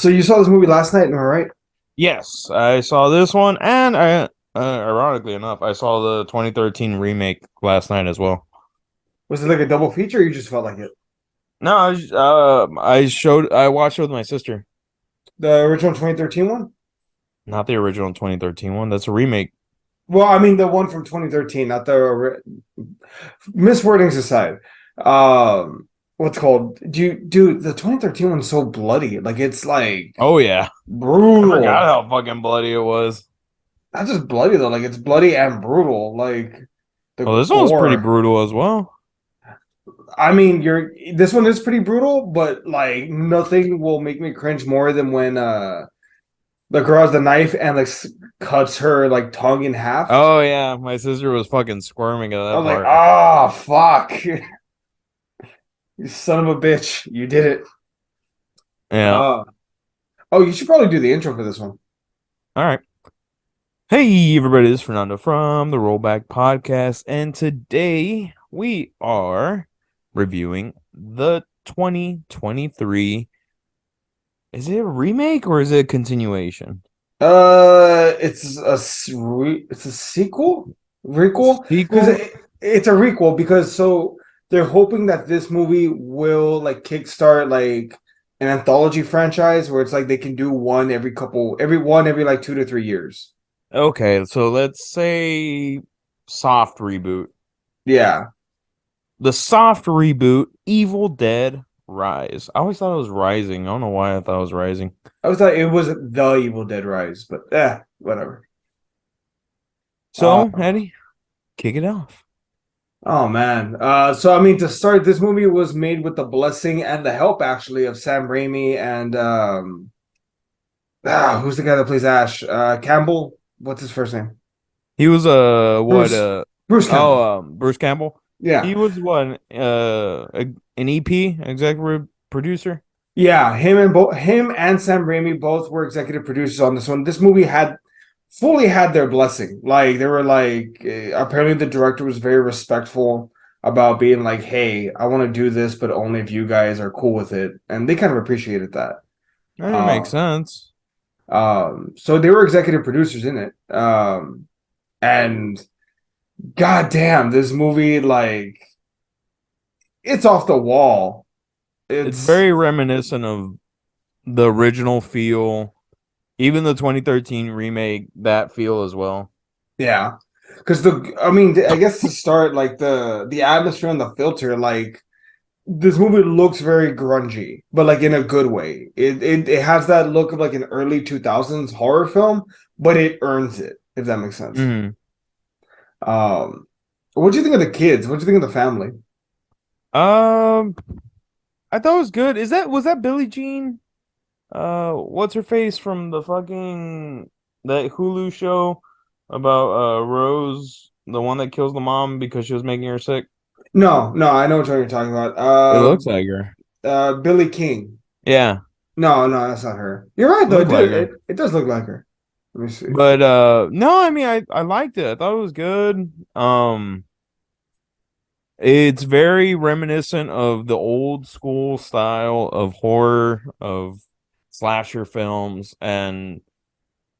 So you saw this movie last night, am I right? Yes, I saw this one, and ironically enough, I saw the 2013 remake last night as well. Was it like a double feature or you just felt like it? No, I watched it with my sister, The original 2013 one? not the original 2013 one. That's a remake. Well, I mean the one from 2013, not the miswordings aside. What's called? Dude, the 2013 one's so bloody. Like it's like Oh yeah, I forgot brutal. how fucking bloody it was. Not just bloody though, like it's bloody and brutal. Like the Well, this one was pretty gore. brutal as well. I mean, you're this one is pretty brutal, but like nothing will make me cringe more than when the girl has the knife and like cuts her like tongue in half. Oh yeah, my sister was fucking squirming at I that was like, part. ah, fuck, you son of a bitch, you did it. Yeah. Uh, oh, you should probably do the intro for this one. All right. Hey everybody, this is Fernando from the Rollback Podcast, and today we are reviewing the 2023. Is it a remake or is it a continuation? It's a sequel, requel, because Sequel? it's a requel because so they're hoping that this movie will like kickstart like an anthology franchise where it's like they can do one every like 2 to 3 years. Okay, so let's say soft reboot. Yeah, The soft reboot, Evil Dead Rise. I always thought it was Rising. I don't know why I thought it was Rising. I was like it was the Evil Dead Rise, but whatever. Uh, So, Eddie, kick it off. oh man. So I mean, to start, this movie was made with the blessing and the help actually of Sam Raimi and who's the guy that plays Ash? Campbell. What's his first name? He was what Bruce. Bruce Campbell. Bruce Campbell. Yeah. He was what an EP executive producer. Yeah, him and Sam Raimi both were executive producers on this one. This movie had fully had their blessing. Like they were like apparently the director was very respectful about being like, "Hey, I want to do this, but only if you guys are cool with it." And they kind of appreciated that. That makes Um, sense. so they were executive producers in it. And goddamn, this movie like it's off the wall. It's It's very reminiscent of the original feel, even the 2013 remake, that feel as well. Yeah, because I mean, I guess to start, like the atmosphere and the filter, like this movie looks very grungy, but like in a good way. It has that look of like an early 2000s horror film, but it earns it, if that makes sense. Hmm. Um, what do you think of the kids? What do you think of the family? Um, I thought it was good. Was that Billie Jean? What's her face from the fucking that Hulu show about Rose, the one that kills the mom because she was making her sick? No, no, I know what you're talking about. It looks like her. Billy King. Yeah, No, no, that's not her. You're right though. look like her. It does look like her. Let me see. But no, I mean I liked it. I thought it was good. It's very reminiscent of the old school style of horror of slasher films, and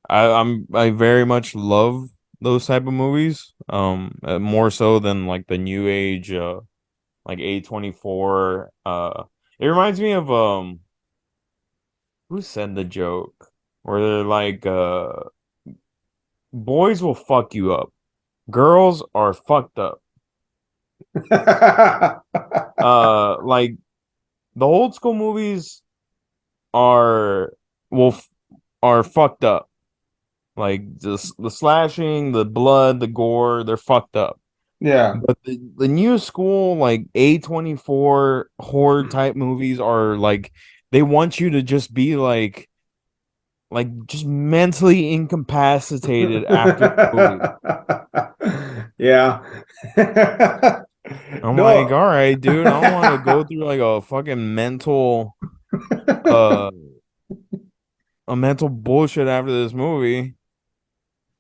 I very much love those type of movies. More so than like the new age like A24. It reminds me of who said the joke where they're like boys will fuck you up. Girls are fucked up. Like the old school movies are well are fucked up. Like the slashing, the blood, the gore, they're fucked up. Yeah. But the new school like A24 horror type movies are like they want you to just be like just mentally incapacitated after the movie. Yeah. I'm like, No. all right, dude, I don't want to go through like uh a mental bullshit after this movie.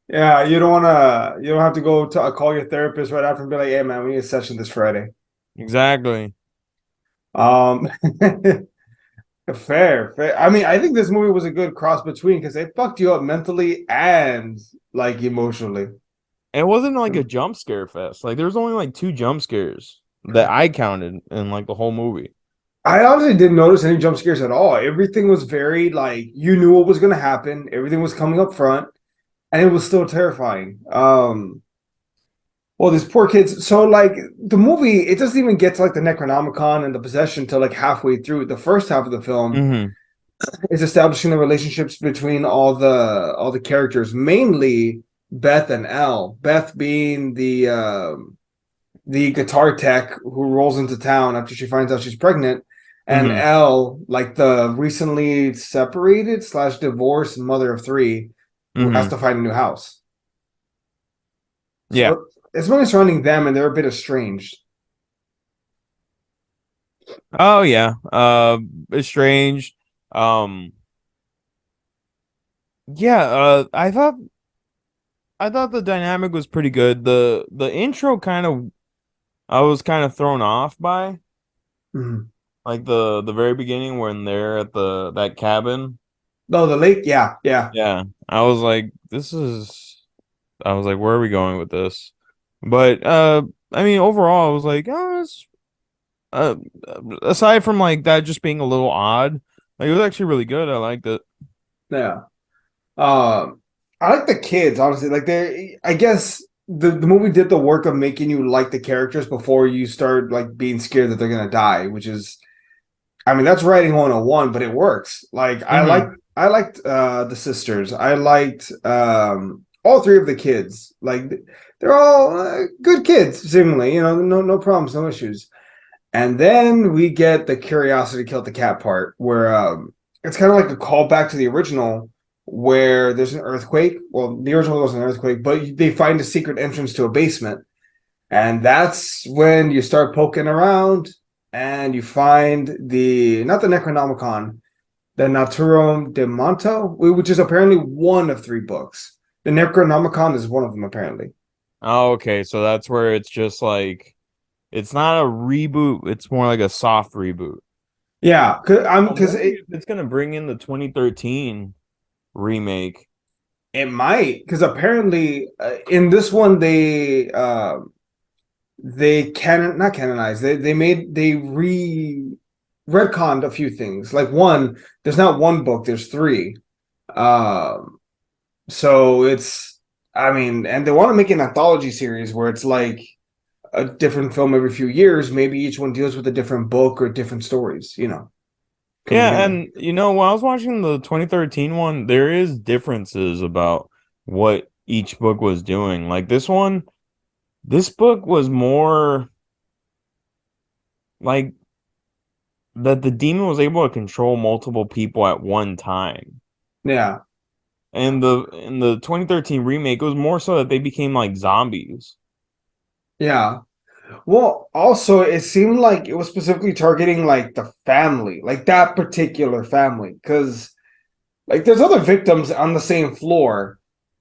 Yeah, you don't have to go to call your therapist right after and be like, hey man, we need a session this Friday. Exactly. Um Fair, fair. I mean, I think this movie was a good cross between because they fucked you up mentally and like emotionally. And it wasn't like a jump scare fest. Like there was only like two jump scares that I counted in like the whole movie. I honestly didn't notice any jump scares at all. Everything was very like you knew what was going to happen. Everything was coming up front, and it was still terrifying. Well, these poor kids. So like the movie, it doesn't even get to like the Necronomicon and the possession till like halfway through. The first half of the film Hmm. is establishing the relationships between all the characters, mainly Beth and Elle. Beth being the guitar tech who rolls into town after she finds out she's pregnant, and Hmm. Elle, like the recently separated slash divorced mother of three, who has Hmm. to find a new house. Yeah. So it's mainly surrounding them, and they're a bit estranged. Oh yeah. Estranged. Um. Yeah. I thought the dynamic was pretty good. The intro kind of I was kind of thrown off by Mhm. like the very beginning when they're at the that cabin. No, the lake, yeah, yeah, Yeah. I was like, this is. I was like, where are we going with this? But I mean, overall, I was like, oh, uh, aside from like that just being a little odd, like it was actually really good. I liked it. yeah. Um, I like the kids, honestly. Like they, I guess the movie did the work of making you like the characters before you start like being scared that they're gonna die, which is, I mean, that's writing 101, but it works. Like Hmm. I liked the sisters. I liked all three of the kids. Like they're all good kids, seemingly. You know, no problems, no issues. And then we get the curiosity killed the cat part, where it's kind of like a callback to the original, where there's an earthquake. Well, the original was an earthquake, but they find a secret entrance to a basement, and that's when you start poking around, and you find the not the Necronomicon, the Naturom de Monto, which is apparently one of three books. The Necronomicon is one of them, apparently. Oh, okay, so that's where it's just like it's not a reboot; it's more like a soft reboot. Yeah, I'm because wondering if it's gonna bring in the 2013 remake. it might, because apparently in this one they canon not canonized, they retconned a few things. Like one, there's not one book, there's three. Um, so it's, I mean, and they want to make an anthology series where it's like a different film every few years. Maybe each one deals with a different book or different stories. Come Yeah, together. and when I was watching the 2013 one, there is differences about what each book was doing. Like this book was more like that the demon was able to control multiple people at one time. Yeah, And the in the 2013 remake, it was more so that they became like zombies. yeah. Well, also, it seemed like it was specifically targeting like the family, like that particular family, because like there's other victims on the same floor,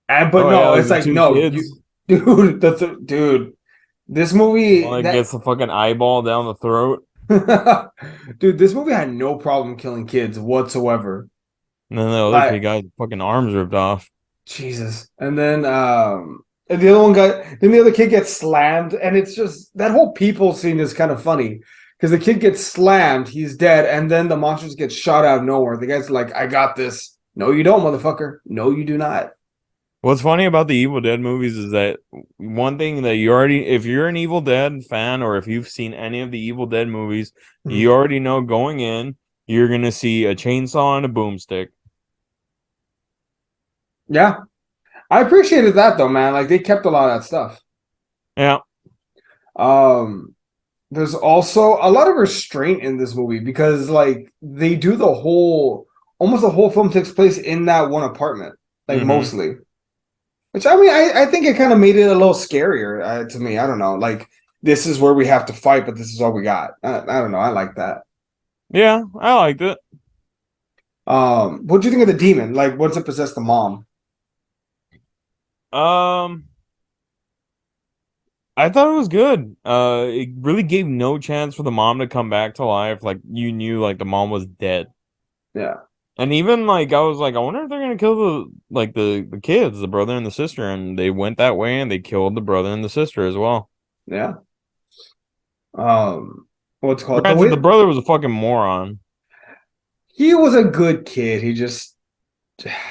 and but Oh yeah, no, like it's the like two no, you, kids. dude, dude, this movie One that that, gets the fucking eyeball down the throat, dude, this movie had no problem killing kids whatsoever. and then the other Like kid got his fucking arms ripped off. Jesus, and the other one got, then the other kid gets slammed, and it's just that whole people scene is kind of funny because the kid gets slammed, he's dead, and then the monsters get shot out of nowhere. The guy's like, "I got this." No, you don't, motherfucker. No, you do not. What's funny about the Evil Dead movies is that one thing that you already, if you're an Evil Dead fan or if you've seen any of the Evil Dead movies, you Mhm. already know going in, you're gonna see a chainsaw and a boomstick. Yeah, I appreciated that though, man. Like they kept a lot of that stuff. Yeah. Um, there's also a lot of restraint in this movie because like they do almost the whole film takes place in that one apartment, like Mm-hmm. mostly. Which I mean, I think it kind of made it a little scarier to me. I don't know, like this is where we have to fight, but this is all we got. I don't know. I like that. Yeah, I liked it. What do you think of the demon? Like, once it possessed the mom? Um, I thought it was good. It really gave no chance for the mom to come back to life. Like you knew like the mom was dead. Yeah, And even like I was like, I wonder if they're gonna kill the kids, the brother and the sister, and they went that way and they killed the brother and the sister as well. yeah. What's it called the Granted, way the brother was a fucking moron. he was a good kid. He just,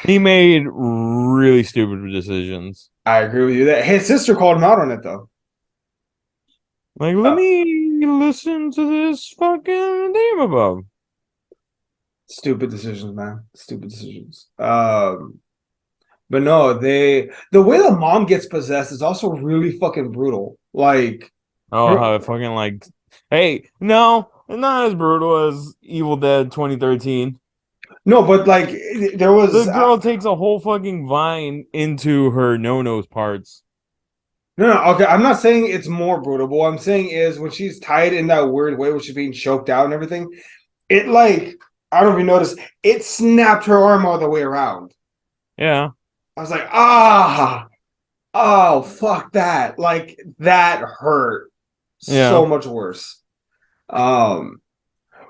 He made really stupid decisions. I agree with you that his sister called him out on it though. Like, let Uh, me listen to this fucking name above. Stupid decisions, man. Stupid decisions. But no, the way the mom gets possessed is also really fucking brutal. Like Oh, her, how it fucking like, hey, no, not as brutal as Evil Dead 2013. no, but like there The was girl takes a whole fucking vine into her no-nose parts. no, no, okay. I'm not saying it's more brutal. But what I'm saying is when she's tied in that weird way, when she's being choked out and everything, it like I don't know if you noticed, it snapped her arm all the way around. Yeah, I was like, ah, oh, fuck that. Like that hurt yeah. so much worse. Um,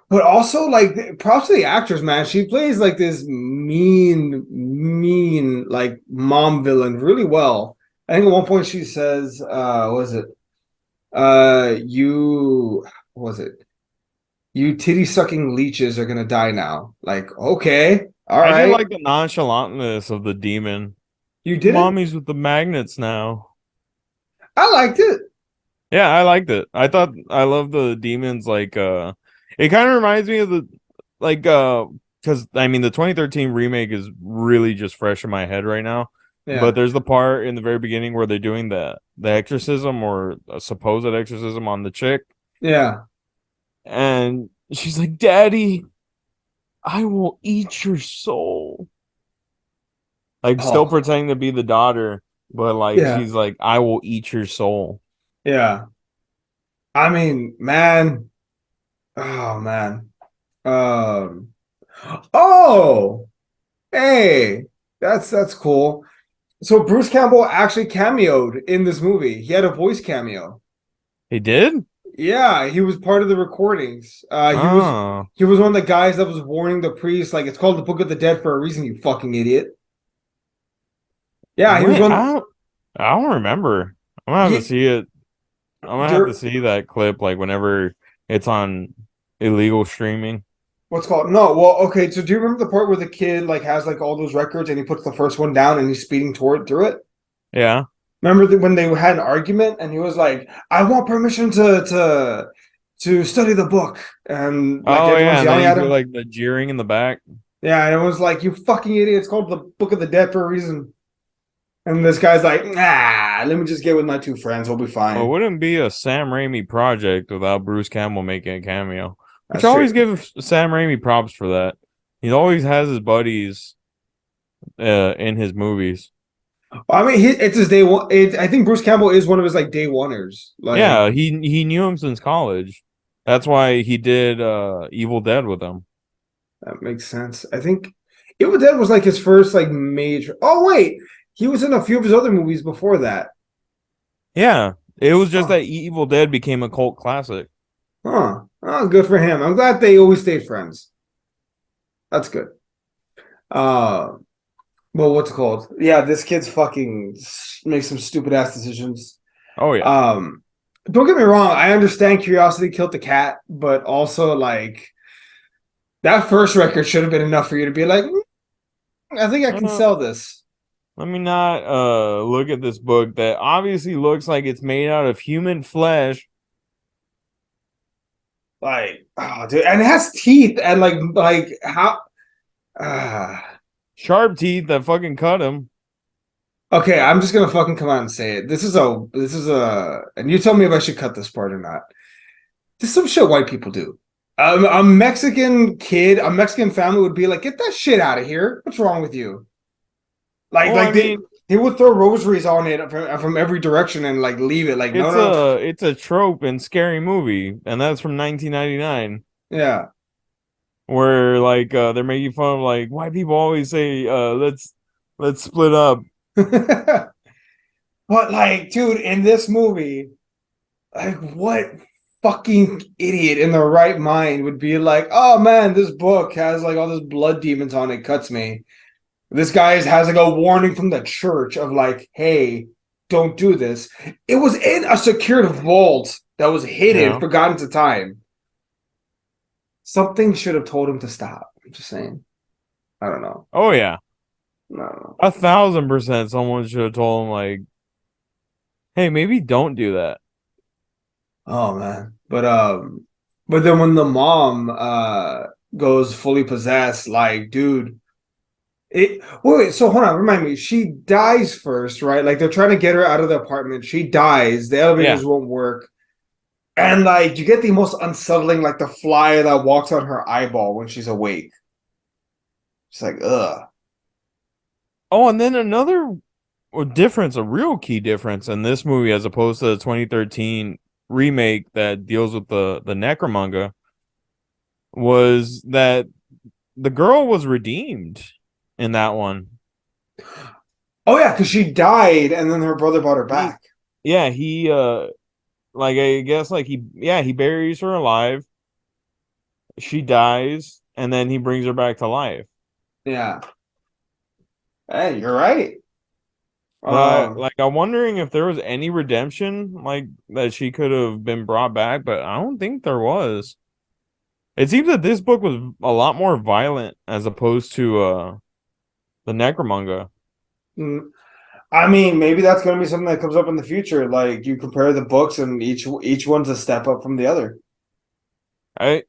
but also like props to the actress, man. She plays like this mean like mom villain really well. I think at one point she says, what was it? You what was it? You titty sucking leeches are gonna die now. Like, okay, all I did right. like the nonchalantness of the demon. You did it? Mommy's with the magnets now. I liked it. Yeah, I liked it. I love the demons it kind of reminds me of the like because I mean the 2013 remake is really just fresh in my head right now. But Yeah. there's the part in the very beginning where they're doing the exorcism or a supposed exorcism on the chick, Yeah. and she's like, "Daddy, I will eat your soul." Like still Oh, pretending to be the daughter, but like yeah. she's like, "I will eat your soul." Yeah. I mean, man. Oh man. Um Oh, hey. That's cool. So Bruce Campbell actually cameoed in this movie. He had a voice cameo. He did? Yeah, he was part of the recordings. Oh. He was one of the guys that was warning the priest, like it's called the Book of the Dead for a reason, you fucking idiot. Yeah, he was Wait, one. I don't remember. I'm gonna have to He, see it. I'm gonna have to there, see that clip like whenever it's on illegal streaming. what's called? No, well, okay. So do you remember the part where the kid like has like all those records and he puts the first one down and he's speeding toward through it? Yeah. Remember when they had an argument and he was like, "I want permission to study the book," and like Oh yeah, everyone's and then yelling you at hear him. like the jeering in the back. Yeah, and it was like, "You fucking idiot! It's called the Book of the Dead for a reason." And this guy's like, "Nah, let me just get with my two friends. We'll be Well, it fine." wouldn't be a Sam Raimi project without Bruce Campbell making a cameo. Which I That's always true. give Sam Raimi props for that. He always has his buddies in his movies. I mean, it's his day one. I think Bruce Campbell is one of his like day oneers. Like Yeah, he knew him since college. That's why he did Evil Dead with him. that makes sense. I think Evil Dead was like his first like major. Oh wait, he was in a few of his other movies before that. Yeah, it was just Huh. that Evil Dead became a cult classic. Huh. Oh, good for him. I'm glad they always stayed friends. That's good. Uh, well, what's it called? Yeah, this kid's fucking makes some stupid ass decisions. Oh yeah. Um, don't get me wrong. I understand curiosity killed the cat, but also like that first record should have been enough for you to be like, I think I can Uh, sell this. Let me not look at this book that obviously looks like it's made out of human flesh. Like, oh, dude, and it has teeth and like how? Uh, Sharp teeth that fucking cut him. okay, I'm just gonna fucking come out and say it. And you tell me if I should cut this part or not. This is some shit white people do. A Mexican kid, a Mexican family would be like, "Get that shit out of here! What's wrong with you?" Like, Well, I like mean, they would throw rosaries on it from every direction and like leave it. Like, no, no, it's a trope in Scary Movie, and that's from 1999, yeah. where like they're making fun of like white people always say let's split up. But like, dude, in this movie, like, what fucking idiot in the right mind would be like, oh man, this book has like all this blood demons on it, cuts me. This guy has like a warning from the church of like, hey, don't do this. It was in a secured vault that was hidden, Yeah. forgotten to time. Something should have told him to stop. I'm just saying. I don't know. Oh yeah. No. 1,000% someone should have told him like, hey, maybe don't do that. Oh man. But then when the mom goes fully possessed, like, dude, wait, so hold on, remind me. She dies first, right? Like they're trying to get her out of the apartment. She dies, the Yeah. elevators won't work. And like you get the most unsettling, like the fly that walks on her eyeball when she's awake. It's like, ugh. Oh, and then another difference, a real key difference in this movie as opposed to the 2013 remake that deals with the Necromanga was that the girl was redeemed in that one. Oh yeah, because she died and then her brother brought her He, back. yeah, he like I guess like he buries her alive. She dies, and then he brings her back to life. Yeah. Hey, you're right. But Um, like I'm wondering if there was any redemption like that she could have been brought back, but I don't think there was. It seems that this book was a lot more violent as opposed to the Necromanga. mm, I mean, maybe that's going to be something that comes up in the future. Like you compare the books, and each one's a step up from the other. I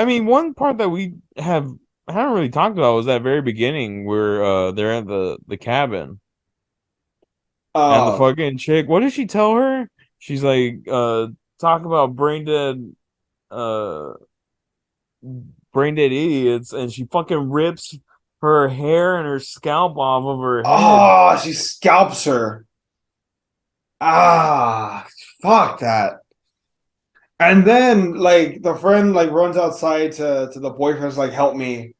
mean one part that we haven't really talked about was that very beginning where they're at the cabin and the Uh, fucking chick, what did she tell her? She's like talk about uh brain dead idiots, and she fucking rips her hair and her scalp off of her head. she scalps her. Ah, fuck that. And then like the friend like runs outside to the boyfriend's like, help me.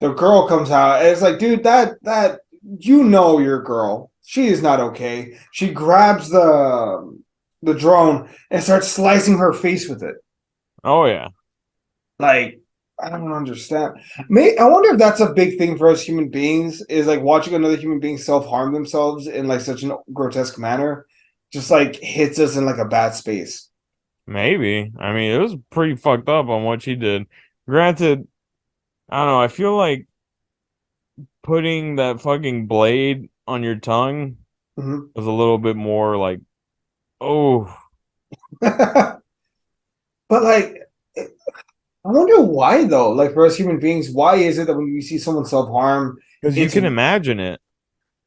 The girl comes out, and it's like, dude, that you know your girl. She is not okay. She grabs the drone and starts slicing her face with it. Oh yeah. Like, I don't understand. I wonder if that's a big thing for us human beings, is like watching another human being self-harm themselves in like such a grotesque manner, just like hits us in like a bad space. Maybe. I mean, it was pretty fucked up on what she did. Granted, I don't know. I feel like putting that fucking blade on your tongue Mhm. was a little bit more like, oh, But like, I wonder why though. Like for us human beings, why is it that when we see someone self-harm, because you it's can imagine it.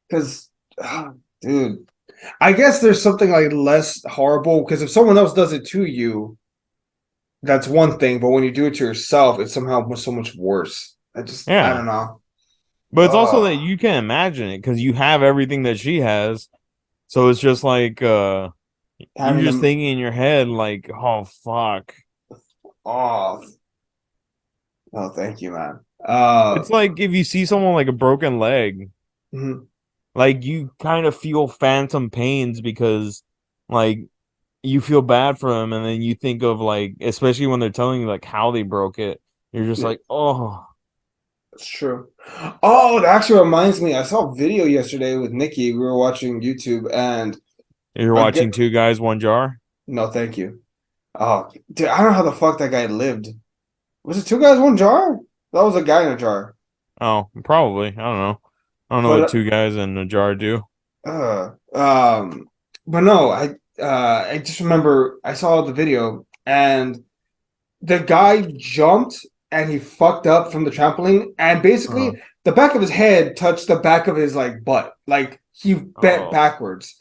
because, dude, I guess there's something like less horrible because if someone else does it to you, that's one thing, but when you do it to yourself, it's somehow so much worse. I Yeah. don't know. But it's also that Oh, you can imagine it because you have everything that she has. So it's just like you're having just them thinking in your head like, oh fuck. off. Oh, thank you, man. It's like if you see someone like a broken leg, Mhm. like you kind of feel phantom pains because like you feel bad for them, and then you think of like, especially when they're telling you like how they broke it, you're just Yeah, like, oh, that's true. Oh, it actually reminds me. I saw a video yesterday with Nikki. We were watching YouTube, and you're I get watching two guys, one jar. no, thank you. Oh, dude, I don't know how the fuck that guy lived. Was it two guys, one jar? That was a guy in a jar. Oh, probably. I don't know. I don't know what But two guys in a jar do. uh, um, but no, I just remember I saw the video and the guy jumped and he fucked up from the trampoline, and Uh, basically the back of his head touched the back of his like butt, like he bent oh, backwards.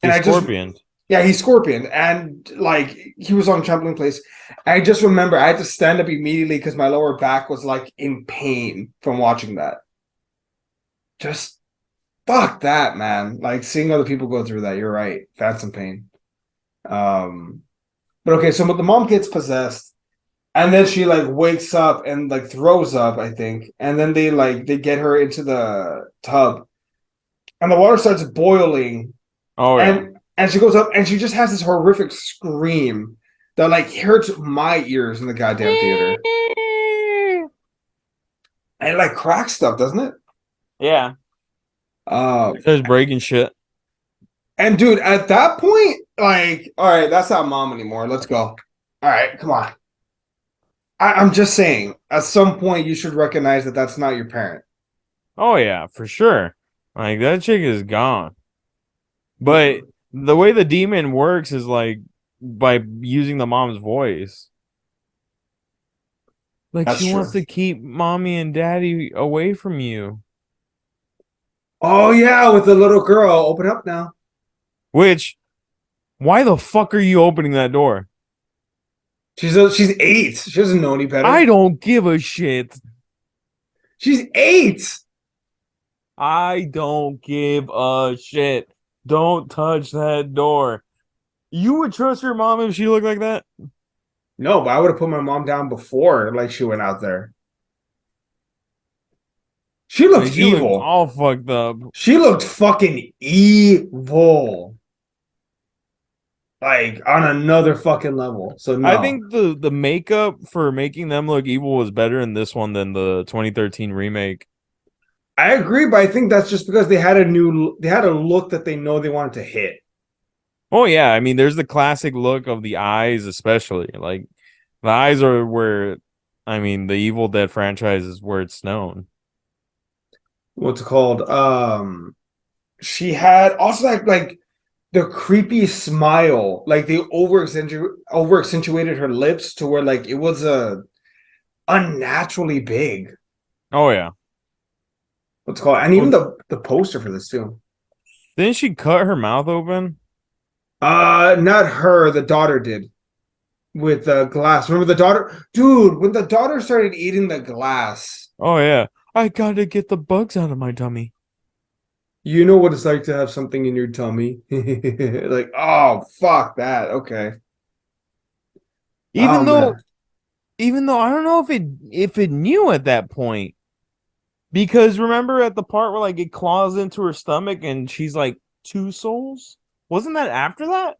And he's I just scorpion. yeah, he's scorpion, and like he was on trampoline place. I just remember I had to stand up immediately because my lower back was like in pain from watching that. Just fuck that, man. Like seeing other people go through that. You're right. That's some pain. Um, but okay, so the mom gets possessed. And then she like wakes up and like throws up, I think. And then they get her into the tub and the water starts boiling Oh yeah. and she goes up and she just has this horrific scream. that like hurts my ears in the goddamn theater. And it like cracks stuff, doesn't it? Yeah, Uh, it starts breaking shit. and dude, at that point, like, all right, that's not mom anymore. Let's go. All right, come on. I'm just saying, at some point, you should recognize that that's not your parent. Oh yeah, for sure. Like that chick is gone. But the way the demon works is like by using the mom's voice. Like That's she wants true. to keep mommy and daddy away from you. Oh yeah, with the little girl. Open up now. Which, why the fuck are you opening that door? She's 8. She doesn't know any I better. don't give a shit. She's 8. I don't give a shit. Don't touch that door. You would trust your mom if she looked like that? No, but I would have put my mom down before, like she went out there. She Like looked she looked evil. all fucked up. She looked fucking evil. Like on another fucking level. So I no. think the makeup for making them look evil was better in this one than the 2013 remake. I agree, but I think that's just because they had a look that they know they wanted to hit. Oh yeah, I mean there's the classic look of the eyes especially. Like the eyes are where I mean the Evil Dead franchise is where it's known. What's it called? She had also like the creepy smile. Like they over accentuated her lips to where like it was a unnaturally big. Oh yeah. What's it called? And even Well, the poster for this too. didn't she cut her mouth open? Not her, the daughter did with the glass. Remember the daughter? Dude, when the daughter started eating the glass, Oh yeah. I gotta get the bugs out of my tummy. you know what it's like to have something in your tummy. Like, oh fuck that. Okay. Oh Even though man. even though I don't know if it knew at that point. Because remember at the part where like it claws into her stomach and she's like two souls? Wasn't that after that?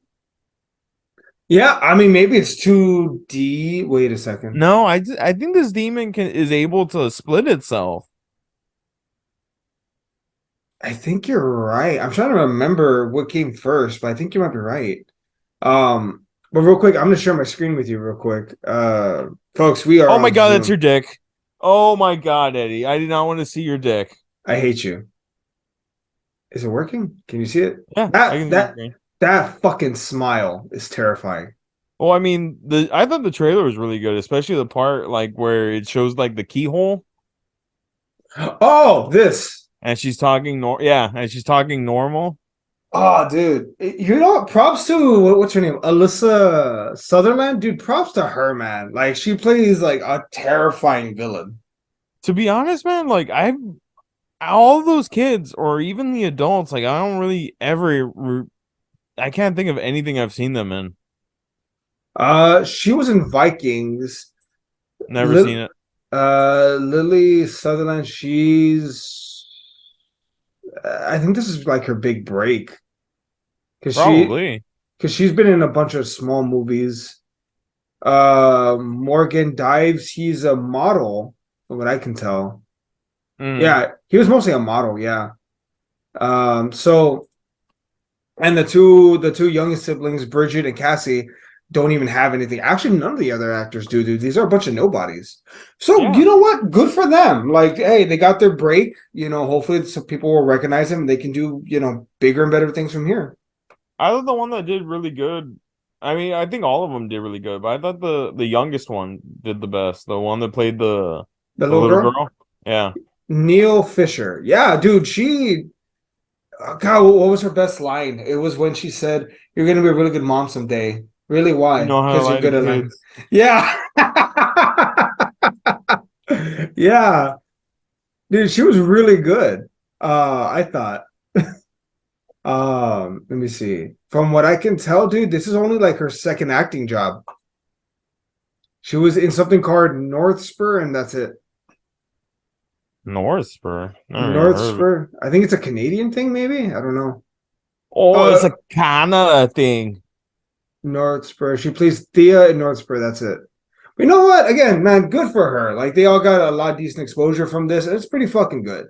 Yeah, I mean maybe it's 2D. Wait a second. No, I think this demon is able to split itself. I think you're right. I'm trying to remember what came first, but I think you might be right. But real quick, I'm gonna share my screen with you real quick. Folks, we are Oh my on god, that's your Zoom. dick. Oh my god, Eddie. I did not want to see your dick. I hate you. Is it working? Can you see it? Yeah, I That can see your that screen. that fucking smile is terrifying. Well, I mean, the I thought the trailer was really good, especially the part like where it shows like the keyhole Oh, this. and she's talking yeah, and she's talking normal. Oh, dude. You know what? Props to what's her name? Alyssa Sutherland? Dude, props to her, man. Like she plays like a terrifying villain. To be honest, man, like I've all those kids or even the adults, like I don't really I can't think of anything I've seen them in. She was in Vikings. Never Lil seen it. Lily Sutherland, I think this is like her big break because she Probably. because she's been in a bunch of small movies. Morgan Dives, he's a model, from what I can tell. Mm. Yeah, he was mostly a model, yeah. So and the two youngest siblings, Bridget and Cassie, don't even have anything. Actually, none of the other actors do, dude. These are a bunch of nobodies. So Yeah. you know what? Good for them. Like, hey, they got their break. Hopefully some people will recognize them and they can do, bigger and better things from here. I thought the one that did really good. I mean, I think all of them did really good, but I thought the youngest one did the best. The one that played The the little little girl, girl. Yeah. Neil Fisher. Yeah, dude, God, what was her best line? It was when she said, "You're gonna be a really good mom someday." Really? You Why? know how to Because you're lie to good at lying. kids. Yeah. Yeah. Dude, she was really good. I thought. Let me see. From what I can tell, dude, this is only like her second acting job. She was in something called North Spur, and that's it. North Spur. Never even North heard of it. Spur. I think it's a Canadian thing, maybe. I don't know. Oh, it's Uh, a Canada thing. North Spur. She plays Thea in North Spur. That's it. But you know what? Again, man, good for her. Like they all got a lot of decent exposure from this, and it's pretty fucking good.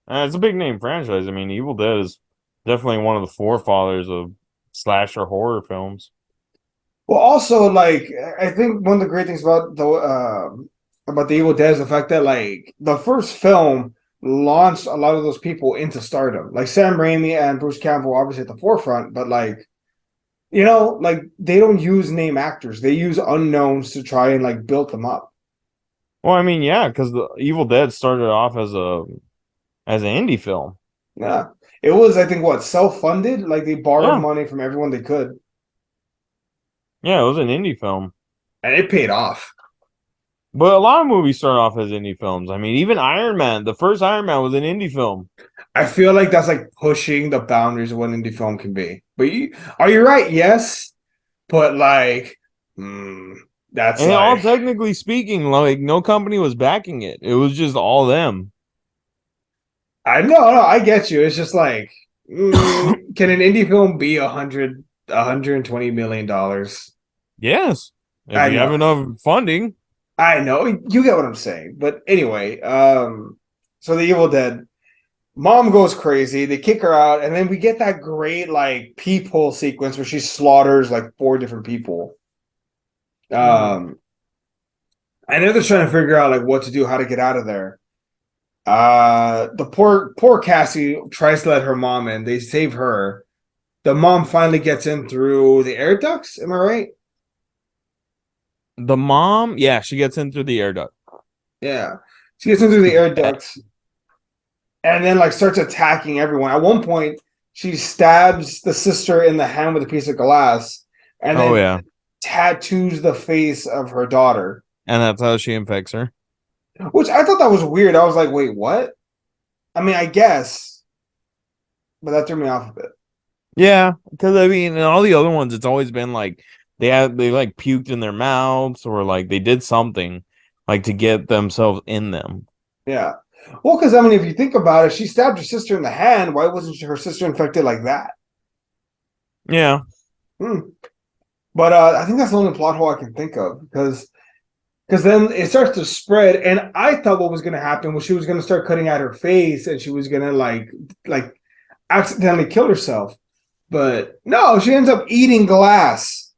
It's a big name franchise. I mean, Evil Dead is definitely one of the forefathers of slasher horror films. Well, also like I think one of the great things about the Evil Dead is the fact that like the first film launched a lot of those people into stardom. Like Sam Raimi and Bruce Campbell obviously at the forefront, but like like they don't use name actors. They use unknowns to try and like build them up. Well, I mean, yeah, because the Evil Dead started off as an indie film. Yeah. It was, I think, what, self-funded? Like they borrowed Yeah, money from everyone they could. yeah, it was an indie film. And it paid off. But a lot of movies start off as indie films. I mean, even Iron Man, the first Iron Man was an indie film. I feel like that's like pushing the boundaries of what indie film can be. But are you right? Yes. But like, that's And all like technically speaking, like no company was backing it. It was just all them. I know, no, I get you. It's just like, can an indie film be 120 million dollars? Yes. If I you have know, enough funding. I know. You get what I'm saying. But anyway, so the Evil Dead. Mom goes crazy. They kick her out, and then we get that great like peephole sequence where she slaughters like four different people. Um, I know they're trying to figure out like what to do, how to get out of there. The poor Cassie tries to let her mom in. They save her. The mom finally gets in through the air ducts. Am I right? The mom, yeah, she gets in through the air duct. Yeah, she gets in through the air ducts, and then like starts attacking everyone. At one point, she stabs the sister in the hand with a piece of glass, and Oh then yeah. tattoos the face of her daughter. And that's how she infects her. Which I thought that was weird. I was like, wait, what? I mean, I guess, but that threw me off a bit. Yeah, because I mean, in all the other ones, it's always been like they like puked in their mouths or like they did something like to get themselves in them. Yeah. Well, because I mean, if you think about it, she stabbed her sister in the hand. Why wasn't her sister infected like that? Yeah, Hmm. But I think that's the only plot hole I can think of because then it starts to spread, and I thought what was going to happen was she was going to start cutting out her face, and she was going to like accidentally kill herself. But no, she ends up eating glass,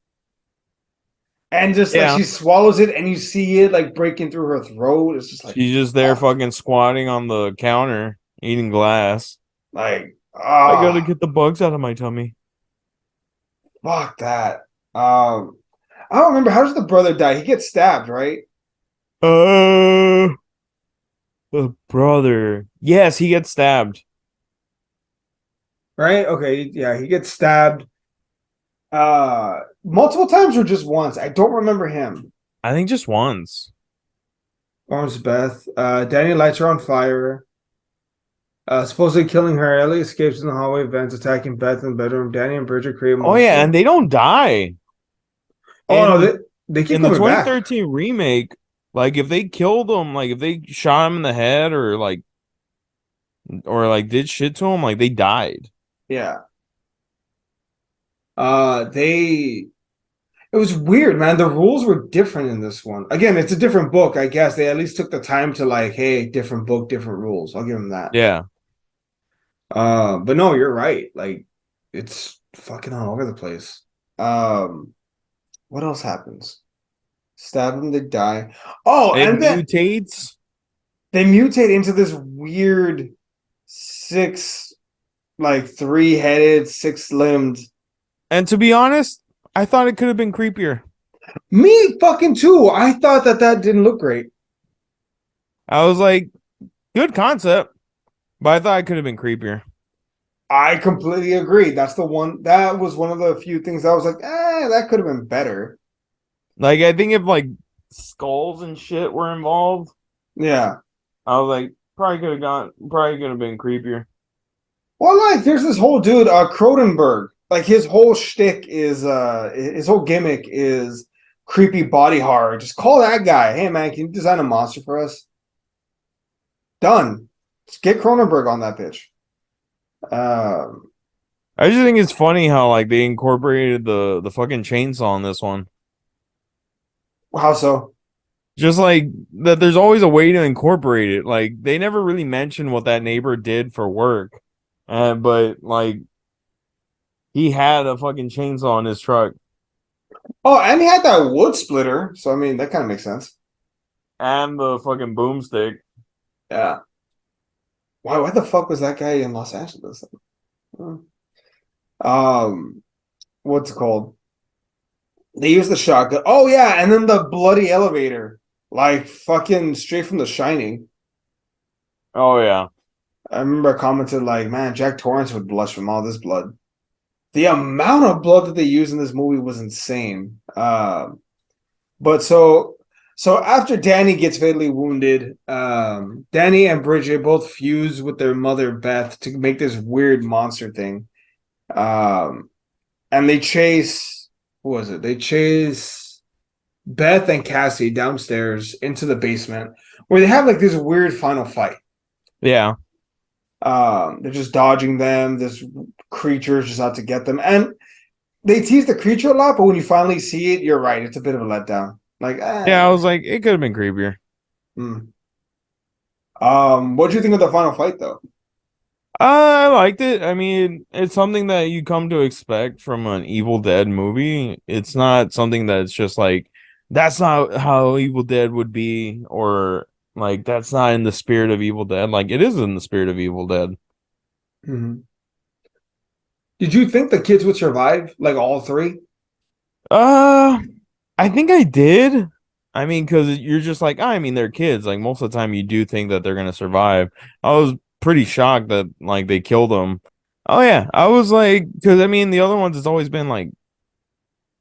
and just like yeah. she swallows it, and you see it like breaking through her throat. It's just like, She's just there fuck, fucking squatting on the counter eating glass. like I gotta get the bugs out of my tummy. fuck that. Um, I don't remember, how does the brother die? He gets stabbed, right? Uh, the brother. Yes, he gets stabbed. Right? Okay, yeah, he gets stabbed. Multiple times or just once? I don't remember him. I think just once. Arms Beth. Danny lights her on fire. Supposedly killing her. Ellie escapes in the hallway vents, attacking Beth in the bedroom. Danny and Bridget create a Oh yeah, monster. and they don't die. Oh no, In they keep in the coming back. 2013 remake, like if they killed him, like if they shot him in the head or did shit to him, like they died. Yeah. They it was weird, man. The rules were different in this one. Again, it's a different book, I guess. They at least took the time to like, hey, different book, different rules. I'll give them that. Yeah. But no, you're right. Like, it's fucking all over the place. Um, what else happens? Stab them, they die. Oh, It and then mutates. they mutate into this weird six, like three-headed, six-limbed. And to be honest, I thought it could have been creepier. Me fucking too. I thought that didn't look great. I was like, good concept, but I thought it could have been creepier. I completely agree. That was one of the few things I was like, that could have been better. Like I think if like skulls and shit were involved, Yeah. I was like, probably could have been creepier. Well, like, there's this whole dude, Cronenberg. Like, his whole shtick is, his whole gimmick is creepy body horror. Just call that guy. Hey, man, can you design a monster for us? Done. Just get Cronenberg on that bitch. Um, I just think it's funny how like they incorporated the fucking chainsaw in this one. How so? Just like that, there's always a way to incorporate it. Like they never really mentioned what that neighbor did for work, but like he had a fucking chainsaw in his truck Oh, and he had that wood splitter, so I mean that kind of makes sense. and the fucking boomstick. Yeah. Why the fuck was that guy in Los Angeles? Hmm. Um, what's it called? They used the shotgun. Oh yeah, and then the bloody elevator, like fucking straight from The Shining. Oh yeah, I remember I commented like, "Man, Jack Torrance would blush from all this blood." The amount of blood that they used in this movie was insane. But so after Danny gets fatally wounded, Danny and Bridget both fuse with their mother Beth to make this weird monster thing. Um, and they chase, what was it? They chase Beth and Cassie downstairs into the basement where they have like this weird final fight. yeah, They're just dodging them. This creature is just out to get them, and they tease the creature a lot. But when you finally see it, you're right. It's a bit of a letdown. Like, yeah. I was like, it could have been creepier. hmm. What do you think of the final fight though? I liked it. I mean, it's something that you come to expect from an Evil Dead movie. It's not something that's just like that's not how Evil Dead would be, or like that's not in the spirit of Evil Dead. Like it is in the spirit of Evil Dead. Mhm. Did you think the kids would survive, like all three? Uh, I think I did. I mean, because you're just like, I mean, they're kids. Like most of the time, you do think that they're gonna survive. I was pretty shocked that like they killed them. Oh yeah, I was like, because I mean, the other ones has always been like,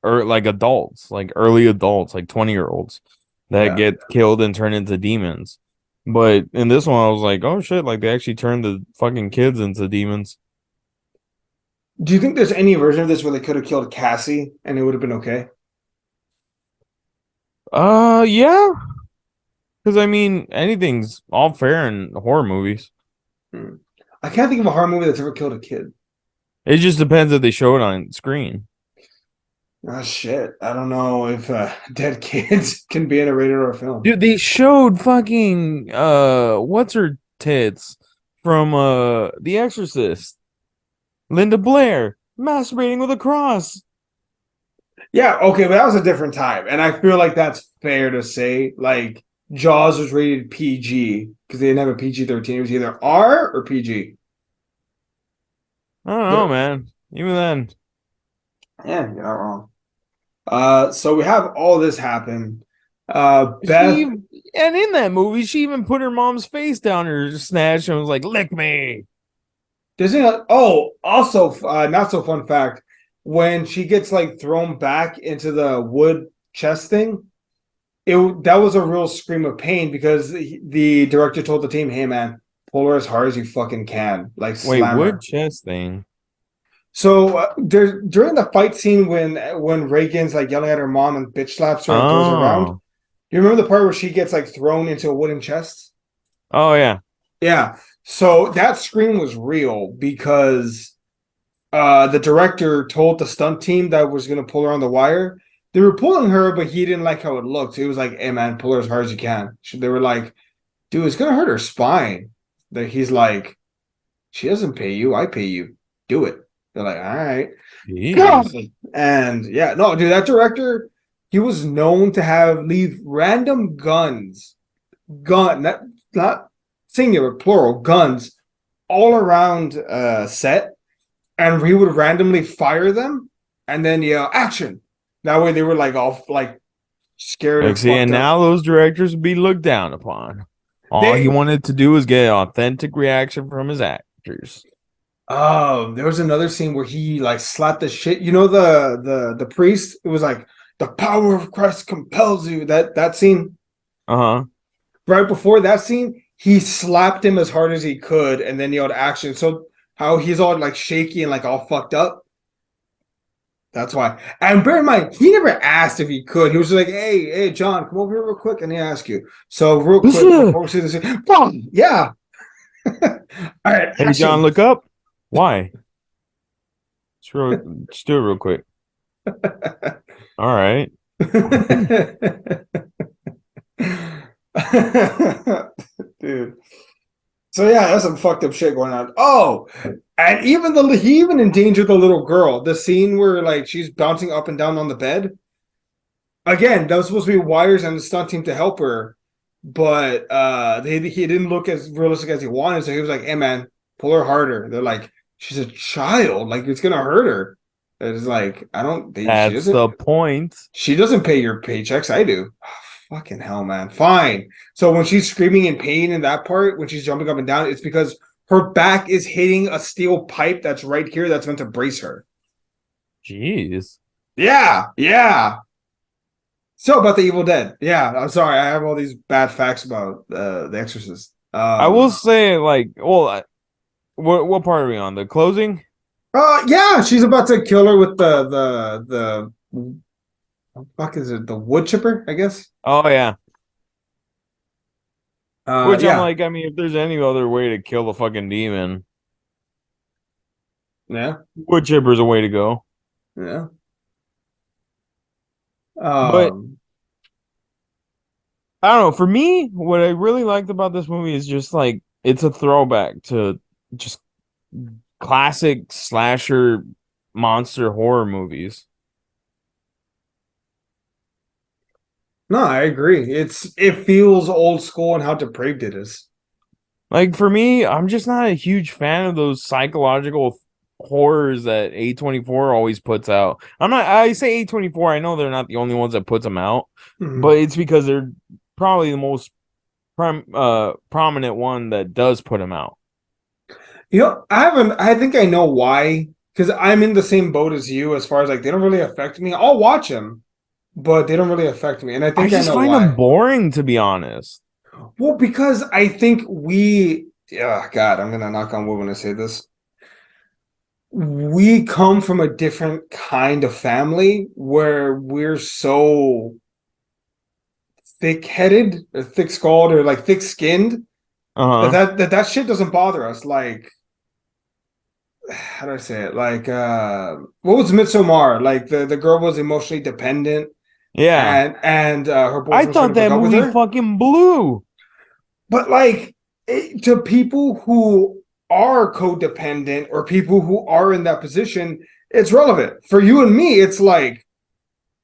or like adults, like early adults, like 20-year-olds that Yeah. get killed and turn into demons. But in this one, I was like, oh shit, like they actually turned the fucking kids into demons. Do you think there's any version of this where they could have killed Cassie and it would have been okay? Yeah, because I mean, anything's all fair in horror movies. Hmm. I can't think of a horror movie that's ever killed a kid. It just depends if they show it on screen. Ah, shit. I don't know if dead kids can be in a rated R film. Dude, they showed fucking what's her tits from The Exorcist. Linda Blair masturbating with a cross. Yeah, okay, but that was a different time. And I feel like that's fair to say. Like, Jaws was rated PG because they didn't have a PG-13. It was either R or PG. I don't know, The, man. Even then. yeah, you're not wrong. So we have all this happen. She Beth and in that movie, she even put her mom's face down her snatch and was like, "Lick me." Disney. Oh, also, not so fun fact: when she gets like thrown back into the wood chest thing, that was a real scream of pain because the director told the team, "Hey, man, pull her as hard as you fucking can, like Wait, slam wood her." chest thing. So there during the fight scene when Reagan's like yelling at her mom and bitch slaps her and throws her around. Oh, You remember the part where she gets like thrown into a wooden chest? oh yeah. Yeah. So that scream was real because the director told the stunt team that was going to pull her on the wire. They were pulling her, but he didn't like how it looked. He was like, "Hey man, pull her as hard as you can." They were like, "Dude, it's gonna hurt her spine." That he's like, "She doesn't pay you, I pay you. Do it." They're like, "All right." Jeez. And yeah, no, dude, that director, he was known to have leave random not singular, plural guns all around set, and he would randomly fire them and then yell action. That way they were like all like scared Like, and see, and fucked up. now those directors would be looked down upon. All he They wanted to do was get an authentic reaction from his actors. there was another scene where he like slapped the shit. You know the priest? It was like the power of Christ compels you. That scene. Uh-huh. Right before that scene, he slapped him as hard as he could and then yelled action. So how he's all like shaky and like all fucked up. That's why. And bear in mind, he never asked if he could. He was just like, hey, John, come over here real quick. And he asked you. So real quick before we see this, boom, yeah. All right, Hey, John, action. look up. Why? Just do it real quick. All right. Dude. So yeah, that's some fucked up shit going on. Oh, and even he even endangered the little girl. The scene where like she's bouncing up and down on the bed. Again, that was supposed to be wires and the stunt team to help her, but he didn't look as realistic as he wanted. So he was like, "Hey man, pull her harder." They're like, "She's a child. Like it's gonna hurt her." It's like I don't. She That's doesn't. the point. She doesn't pay your paychecks. I do. Fucking hell, man. Fine. So when she's screaming in pain in that part, when she's jumping up and down, it's because her back is hitting a steel pipe that's right here that's meant to brace her. Jeez. Yeah, yeah. So about the Evil Dead. Yeah, I'm sorry. I have all these bad facts about The Exorcist. I will say, like, well, what part are we on? The closing? Yeah, she's about to kill her with the what the fuck is it? The wood chipper, I guess. Oh yeah. Which I'm Yeah, like, I mean, if there's any other way to kill the fucking demon, yeah, wood chipper's a way to go. yeah. But Um, I don't know. For me, what I really liked about this movie is just like it's a throwback to just classic slasher monster horror movies. no, I agree. It feels old school and how depraved it is. Like for me, I'm just not a huge fan of those psychological horrors that A24 always puts out. I say A24, I know they're not the only ones that puts them out, Mhm. but it's because they're probably the most prominent one that does put them out. You know, I haven't. I think I know why. Because I'm in the same boat as you as far as like they don't really affect me. I'll watch them, but they don't really affect me. And I I think I just know find them why. boring, to be honest. Well, because I think we. Yeah, God, I'm gonna knock on wood when I say this. We come from a different kind of family where we're so thick-headed or thick-skulled or like thick-skinned that Uh-huh. that shit doesn't bother us. Like how do I say it? Like what was Midsommar? Like the girl was emotionally dependent Yeah. and her I boyfriend was trying thought to break that up with movie her. fucking blew. But like to people who are codependent or people who are in that position, it's relevant. For you and me, it's like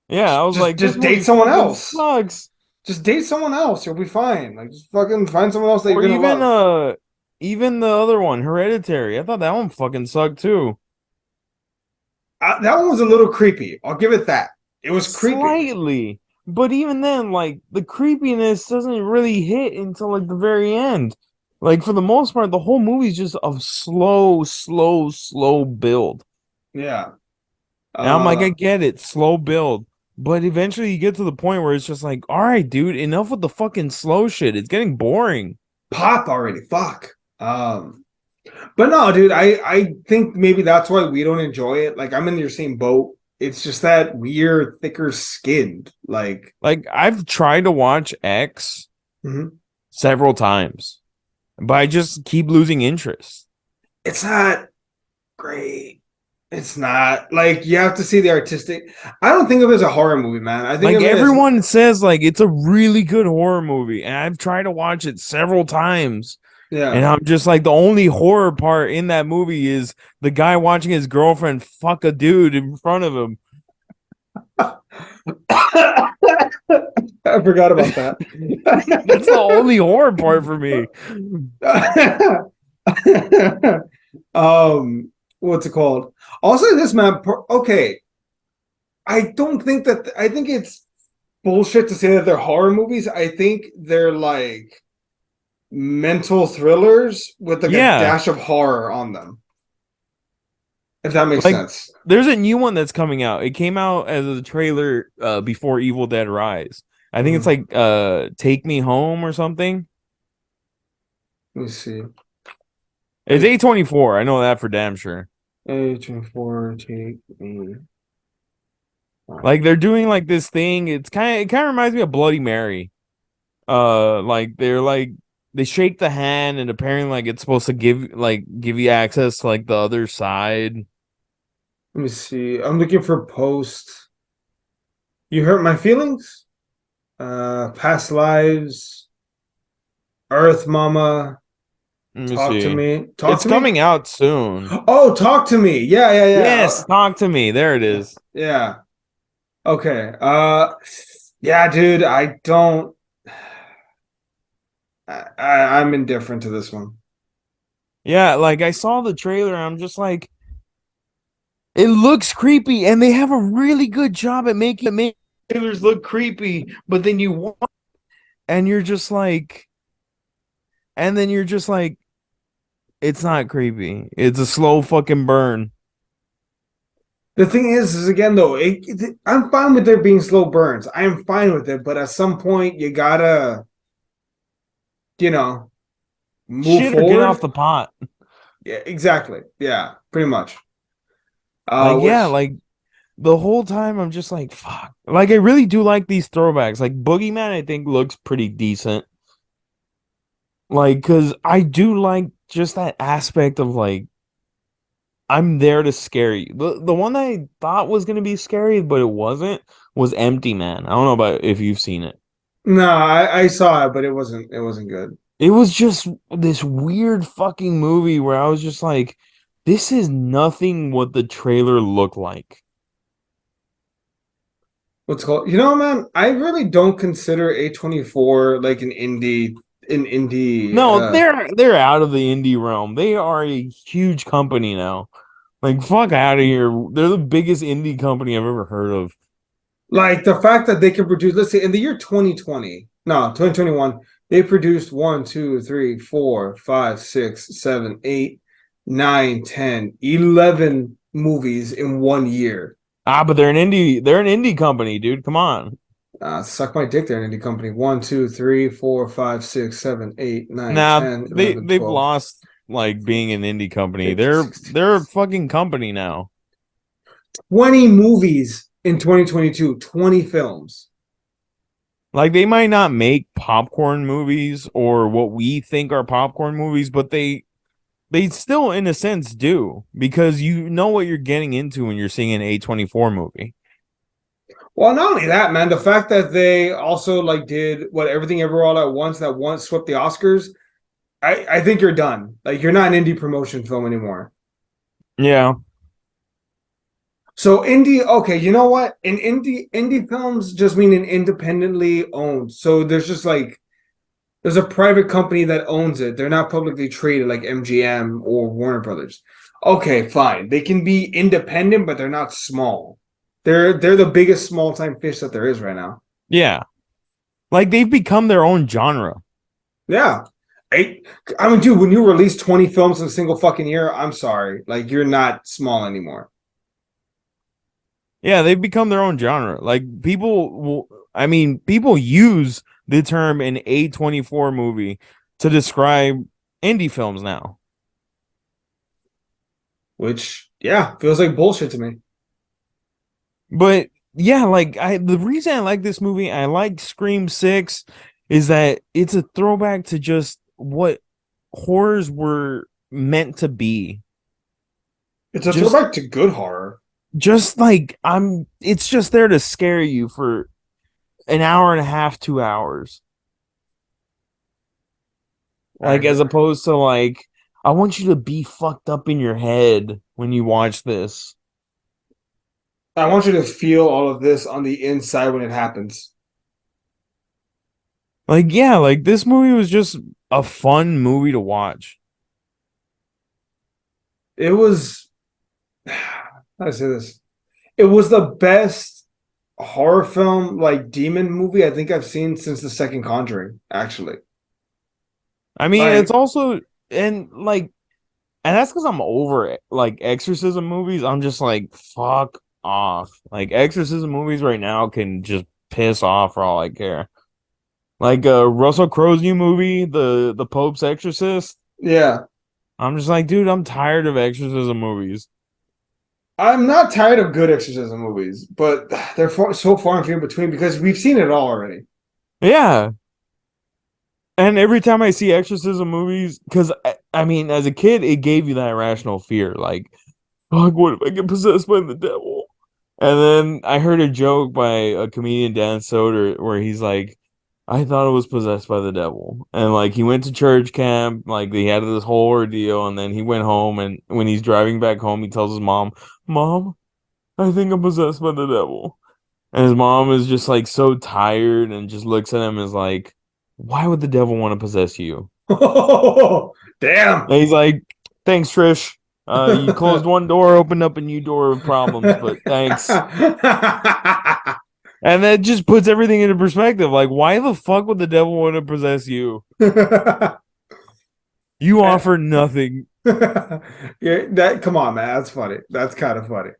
Yeah, I was like, this just date movie someone fucking else. sucks. Just date someone else. You'll be fine. Like just fucking find someone else that you're Or gonna love. even the other one, Hereditary. I thought that one fucking sucked too. That one was a little creepy. I'll give it that. It was creepy. Slightly. But even then, like the creepiness doesn't really hit until like the very end. Like for the most part, the whole movie's just a slow build. Yeah. And I'm like, I Uh get it, slow build. But eventually you get to the point where it's just like, all right, dude, enough with the fucking slow shit. It's getting boring. Pop already. Fuck. But no, dude, I think maybe that's why we don't enjoy it. Like I'm in your same boat. It's just that we're thicker skinned. Like Like I've tried to watch X mhm. several times, but I just keep losing interest. It's not great. It's not like you have to see the artistic. I don't think of it as a horror movie, man. I think Like of it as everyone says, like it's a really good horror movie, and I've tried to watch it several times. And yeah. I'm just like the only horror part in that movie is the guy watching his girlfriend fuck a dude in front of him. I forgot about that. That's the only horror part for me. What's it called? I'll say this, man. Okay, I think it's bullshit to say that they're horror movies. I think they're like mental thrillers with like a Yeah, dash of horror on them. If that makes like sense. there's a new one that's coming out. It came out as a trailer before Evil Dead Rise. I think it's Mhm. like Take Me Home or something. Let me see. It's A24. I know that for damn sure. A24 take me. Like they're doing like this thing. It kind of reminds me of Bloody Mary. Like they're like they shake the hand and apparently like it's supposed to give you access to like the other side. Let me see. I'm looking for post. You hurt my feelings. Past lives. Earth Mama. Let me Talk to see. me. Talk It's to me. coming out soon. Oh, talk to me. Yeah, yeah, yeah. Yes, talk to me. There it is. Yeah. Okay. Yeah, dude. I don't. I'm indifferent to this one. Yeah, like I saw the trailer. I'm just like, it looks creepy, and they have a really good job at making trailers look creepy. But then you watch, and you're just like, and then you're just like, it's not creepy. It's a slow fucking burn. The thing is again though, I'm fine with there being slow burns. I am fine with it, but at some point you gotta, you know, move Shit or get off forward. the pot. Yeah, exactly. Yeah, pretty much. Yeah, Which like the whole time I'm just like, fuck. Like I really do like these throwbacks. Like Boogeyman, I think looks pretty decent. Like, because I do like just that aspect of like I'm there to scare you. The one that I thought was gonna be scary, but it wasn't, was Empty Man. I don't know about if you've seen it. no, I saw it, but it wasn't good. It was just this weird fucking movie where I was just like, this is nothing what the trailer looked like. What's called? You know, man, I really don't consider A24 like an indie. No, they're out of the indie realm. They are a huge company now. Like fuck out of here. They're the biggest indie company I've ever heard of. Like the fact that they can produce, let's say in the year 2020, no, 2021, they produced 1, 2, 3, 4, 5, 6, 7, 8, 9, 10, 11 movies in 1 year. Ah, but they're an indie company, dude. Come on. Suck my dick there, indie company. 1, 2, 3, 4, 5, 6, 7, 8, 9, Nah, 10, they 11, they've 12, lost like being an indie company. 15, They're 16, they're a fucking company now. 20 movies in 2022, 20 films. Like they might not make popcorn movies or what we think are popcorn movies, but they still in a sense do because you know what you're getting into when you're seeing an A24 movie. Well, not only that, man, the fact that they also like did what everything ever all at once that once swept the Oscars, I think you're done. Like you're not an indie promotion film anymore. Yeah. So indie, okay, you know what? In indie films just mean an independently owned. So there's just like there's a private company that owns it. They're not publicly traded like MGM or Warner Brothers. Okay, fine. They can be independent, but they're not small. They're the biggest small time fish that there is right now. Yeah. Like they've become their own genre. Yeah. I, I mean, dude, when you release 20 films in a single fucking year, I'm sorry. Like, you're not small anymore. Yeah, they've become their own genre. Like I mean, people use the term an A24 movie to describe indie films now. Which, yeah, feels like bullshit to me. But yeah, like the reason I like this movie, I like Scream 6 is that it's a throwback to just what horrors were meant to be. It's a Just throwback to good horror. just like it's just there to scare you for an hour and a half, 2 hours. I Like as agree. opposed to like I want you to be fucked up in your head when you watch this. I want you to feel all of this on the inside when it happens. Like yeah, like this movie was just a fun movie to watch. It was, how do I say this? It was the best horror film, like demon movie I think I've seen since the second Conjuring, actually. I mean, it's Like, also and that's because I'm over it. Like exorcism movies, I'm just like fuck off. Like exorcism movies right now can just piss off for all I care. Like Russell Crowe's new movie, the Pope's Exorcist. yeah. I'm just like, dude, I'm tired of exorcism movies. I'm not tired of good exorcism movies, but they're so far and few in between because we've seen it all already. Yeah. And every time I see exorcism movies, because I mean, as a kid, it gave you that irrational fear. Like Fuck, what if I get possessed by the devil? And then I heard a joke by a comedian, Dan Soder, where he's like, I thought it was possessed by the devil. And like he went to church camp, like he had this whole ordeal, and then he went home, and when he's driving back home, he tells his mom, Mom, I think I'm possessed by the devil. And his mom is just like so tired and just looks at him and is like, why would the devil want to possess you? Oh, damn. And he's like, thanks, Trish. You closed one door, opened up a new door of problems, but thanks. And that just puts everything into perspective. Like, why the fuck would the devil want to possess you? You offer nothing. Yeah, that come on, man. That's funny. That's kind of funny.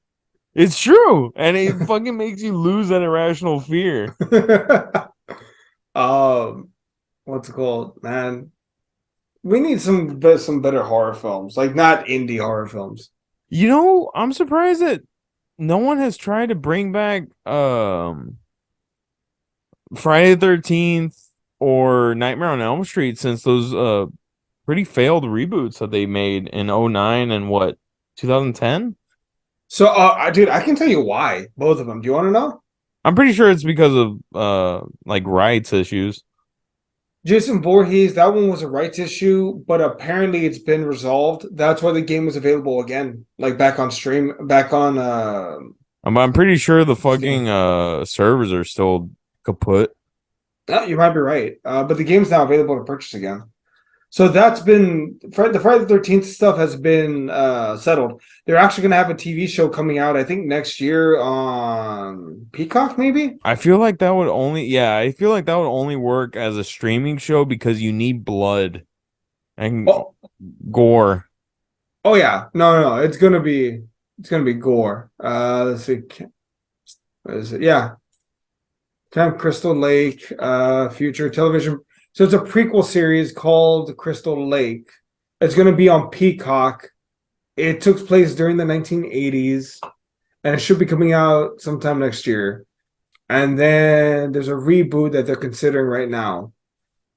It's true. And it fucking makes you lose that irrational fear. um, what's it called, man? We need some better horror films, like not indie horror films. You know, I'm surprised that no one has tried to bring back Friday the 13th or Nightmare on Elm Street since those pretty failed reboots that they made in '09 and what 2010. So, dude, I can tell you why both of them. Do you want to know? I'm pretty sure it's because of like rights issues. Jason Voorhees, that one was a rights issue, but apparently it's been resolved. That's why the game was available again, like back on stream, back on. I'm pretty sure the Steam. fucking servers are still kaput. Oh, you might be right, but the game's now available to purchase again. So that's been the Friday the 13th stuff has been settled. They're actually going to have a TV show coming out, I think, next year on Peacock, maybe. I feel like that would only I feel like that would only work as a streaming show because you need blood and Oh, gore. oh yeah, no, it's gonna be gore. Let's see, what is it? Yeah, Camp Crystal Lake, future television. So it's a prequel series called Crystal Lake. It's going to be on Peacock. It took place during the 1980s, and it should be coming out sometime next year. And then there's a reboot that they're considering right now.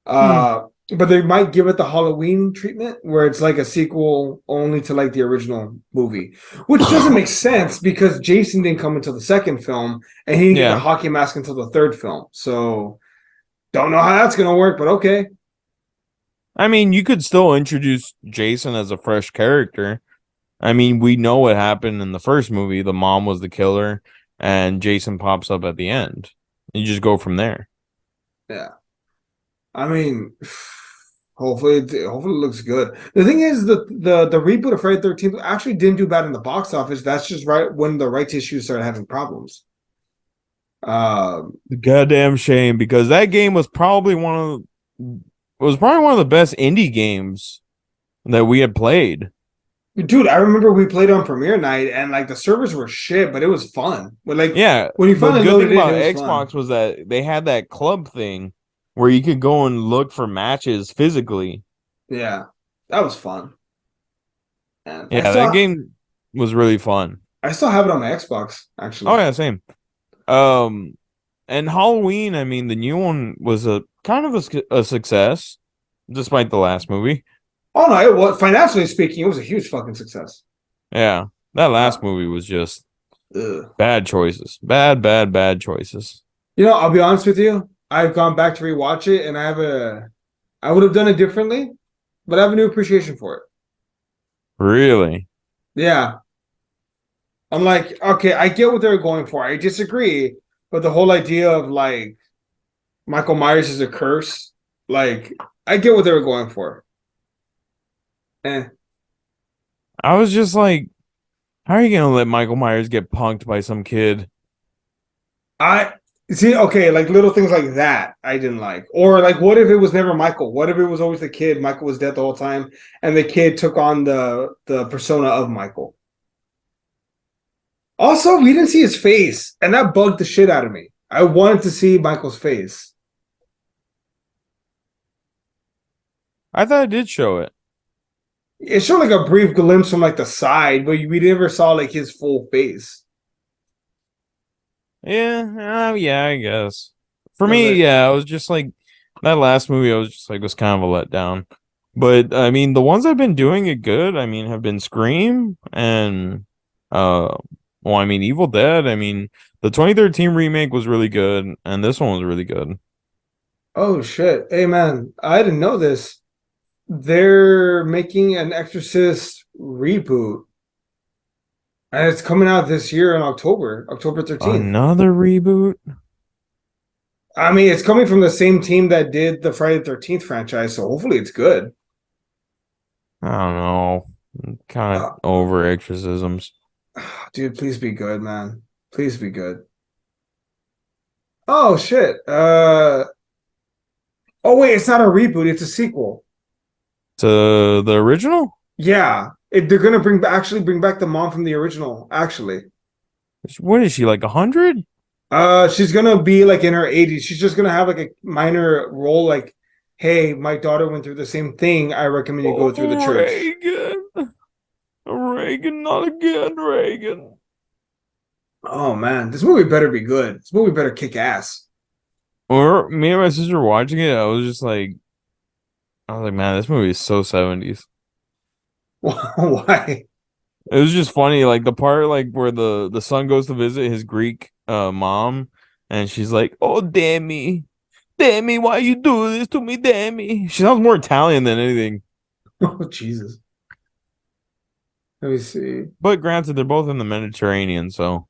But they might give it the Halloween treatment, where it's like a sequel only to like the original movie, which doesn't make sense because Jason didn't come until the second film, and he didn't get the Yeah. hockey mask until the third film. So don't know how that's gonna work, but okay. I mean, you could still introduce Jason as a fresh character. I mean, we know what happened in the first movie. The mom was the killer, and Jason pops up at the end. You just go from there. Yeah. I mean, hopefully it looks good. The thing is the reboot of Friday the 13th actually didn't do bad in the box office. That's just right when the rights issues started having problems. Goddamn shame because that game was probably one of the best indie games that we had played. Dude, I remember we played on premiere night and like the servers were shit, but it was fun. When like Yeah, when you the finally good loaded thing in, about it was fun. Xbox was that they had that club thing where you could go and look for matches physically. Yeah, that was fun. And Yeah, that game was really fun. I still have it on my Xbox, Oh actually. yeah, same. Um, and Halloween, I mean, the new one was a kind of a success, despite the last movie. Oh no, it was financially speaking, it was a huge fucking success. Yeah, that Uh, last movie was just ugh. bad choices, bad choices. I'll be honest with you. I've gone back to rewatch it, and I would have done it differently, but I have a new appreciation for it. Really? Yeah, I'm like, okay, I get what they're going for. I disagree, but the whole idea of like Michael Myers is a curse, like, I get what they were going for. Eh. I was just like, how are you gonna let Michael Myers get punked by some kid? I see, okay, like little things like that I didn't like. Or like what if it was never Michael? What if it was always the kid? Michael was dead the whole time and the kid took on the persona of Michael. Also, we didn't see his face, and that bugged the shit out of me. I wanted to see Michael's face. I thought it did show it. It showed like a brief glimpse from like the side, but we never saw like his full face. Yeah, I guess. For I was me, like, yeah, I was just like that last movie. I was just like was kind of a letdown. But I mean, the ones I've been doing it good. I mean, have been Scream and Uh, well, I mean, Evil Dead. I mean, the 2013 remake was really good, and this one was really good. Oh shit. Hey man, I didn't know this. They're making an Exorcist reboot. And it's coming out this year in October, October 13th. Another reboot? I mean, it's coming from the same team that did the Friday the 13th franchise, so hopefully it's good. I don't know. I'm kind of Uh, over exorcisms. dude, please be good, man. Please be good. Oh shit. Oh wait, it's not a reboot, it's a sequel. To the original? Yeah. They're gonna actually bring back the mom from the original, actually. What is she, like 100? She's gonna be like in her 80s. She's just gonna have like a minor role, like, hey, my daughter went through the same thing. I recommend you go through the Oh, church. Reagan. Reagan, not again, Reagan. Oh man, this movie better be good. This movie better kick ass. Or me and my sister watching it, I was like, man, this movie is so 70s. Why? It was just funny, like the part like where the son goes to visit his Greek mom, and she's like, "Oh, Demi, Demi, why you do this to me, Demi?" She sounds more Italian than anything. Oh Jesus. Let me see. But granted, they're both in the Mediterranean, so